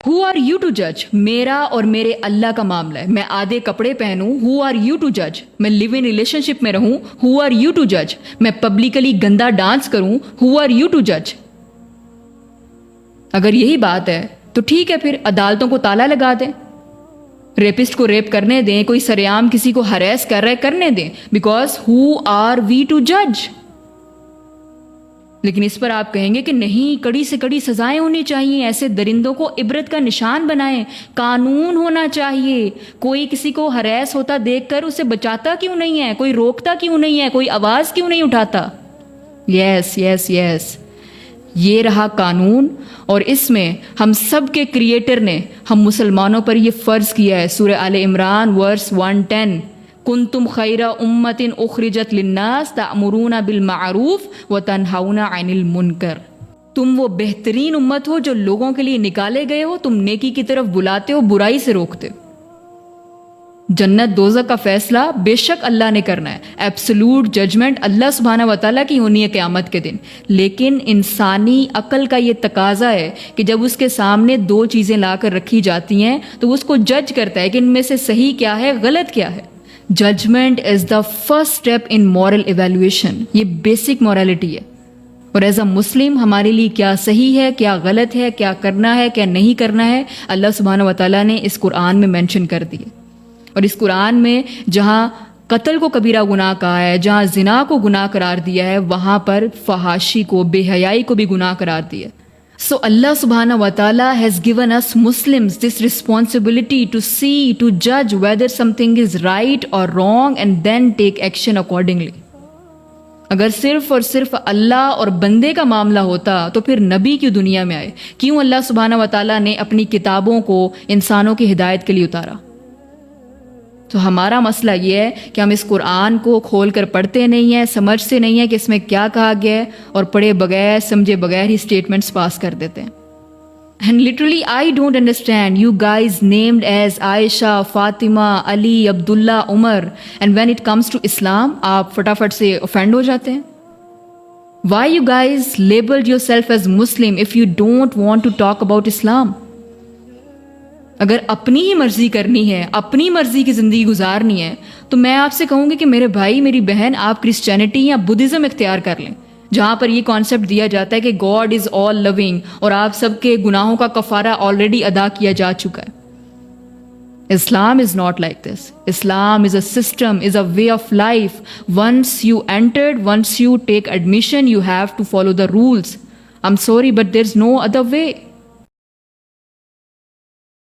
Who are you to judge? میرا اور میرے اللہ کا معاملہ ہے. میں آدھے کپڑے پہنوں, who are you to judge? میں لیو ان ریلیشن شپ میں رہوں, who are you to judge? میں پبلکلی گندا ڈانس کروں, who are you to judge? اگر یہی بات ہے تو ٹھیک ہے, پھر عدالتوں کو تالا لگا دیں, ریپسٹ کو ریپ کرنے دیں, کوئی سریعام کسی کو ہریس کر رہا ہے کرنے دیں, because who are we to judge? لیکن اس پر آپ کہیں گے کہ نہیں, کڑی سے کڑی سزائیں ہونی چاہیے, ایسے درندوں کو عبرت کا نشان بنائیں, قانون ہونا چاہیے. کوئی کسی کو ہریس ہوتا دیکھ کر اسے بچاتا کیوں نہیں ہے, کوئی روکتا کیوں نہیں ہے, کوئی آواز کیوں نہیں اٹھاتا؟ یس یس یس, یہ رہا قانون, اور اس میں ہم سب کے کریٹر نے ہم مسلمانوں پر یہ فرض کیا ہے. سورہ آل عمران ورس 110, کنتم خیر امت اخرجت للناس تأمرون بالمعروف وتنہون عن المنکر. تم وہ بہترین امت ہو جو لوگوں کے لیے نکالے گئے ہو, تم نیکی کی طرف بلاتے ہو, برائی سے روکتے ہو. جنت دوزخ کا فیصلہ بے شک اللہ نے کرنا ہے, ایبسولوٹ ججمنٹ اللہ سبحانہ و تعالیٰ کی ہونی ہے قیامت کے دن. لیکن انسانی عقل کا یہ تقاضا ہے کہ جب اس کے سامنے دو چیزیں لا کر رکھی جاتی ہیں تو اس کو جج کرتا ہے کہ ان میں سے صحیح کیا ہے, غلط کیا ہے. Judgement is the first step in moral evaluation, یہ بیسک مورالٹی ہے. اور ایز اے مسلم ہمارے لیے کیا صحیح ہے, کیا غلط ہے, کیا کرنا ہے, کیا نہیں کرنا ہے, اللہ سبحانہ و تعالیٰ نے اس قرآن میں مینشن کر دی ہے. اور اس قرآن میں جہاں قتل کو کبیرہ گناہ کہا ہے, جہاں زنا کو گناہ قرار دیا ہے, وہاں پر فحاشی کو, بے حیائی کو بھی گناہ قرار دیا. So Allah subhanahu wa ta'ala has given us Muslims this responsibility to see, to judge whether something is right or wrong and then take action accordingly. اگر صرف اور صرف اللہ اور بندے کا معاملہ ہوتا تو پھر نبی کیوں دنیا میں آئے؟ کیوں اللہ سبحانہ و تعالیٰ نے اپنی کتابوں کو انسانوں کی ہدایت کے لیے اتارا؟ تو ہمارا مسئلہ یہ ہے کہ ہم اس قرآن کو کھول کر پڑھتے نہیں ہیں, سمجھتے نہیں ہیں کہ اس میں کیا کہا گیا ہے, اور پڑھے بغیر سمجھے بغیر ہی اسٹیٹمنٹس پاس کر دیتے ہیں. And literally I don't understand you guys named as Aisha, Fatima, Ali, Abdullah, Umar, and when it comes to Islam آپ فٹافٹ سے offend ہو جاتے ہیں. Why you guys labeled yourself as Muslim if you don't want to talk about Islam? اگر اپنی ہی مرضی کرنی ہے, اپنی مرضی کی زندگی گزارنی ہے, تو میں آپ سے کہوں گی کہ میرے بھائی میری بہن, آپ کرسچینٹی یا بدھزم اختیار کر لیں, جہاں پر یہ کانسیپٹ دیا جاتا ہے کہ گاڈ از آل لونگ اور آپ سب کے گناہوں کا کفارہ آلریڈی ادا کیا جا چکا ہے. Islam is not like this. Islam is a system, is a way of life. Once you entered, once you take admission, you have to follow the rules. I am sorry but there is no other way.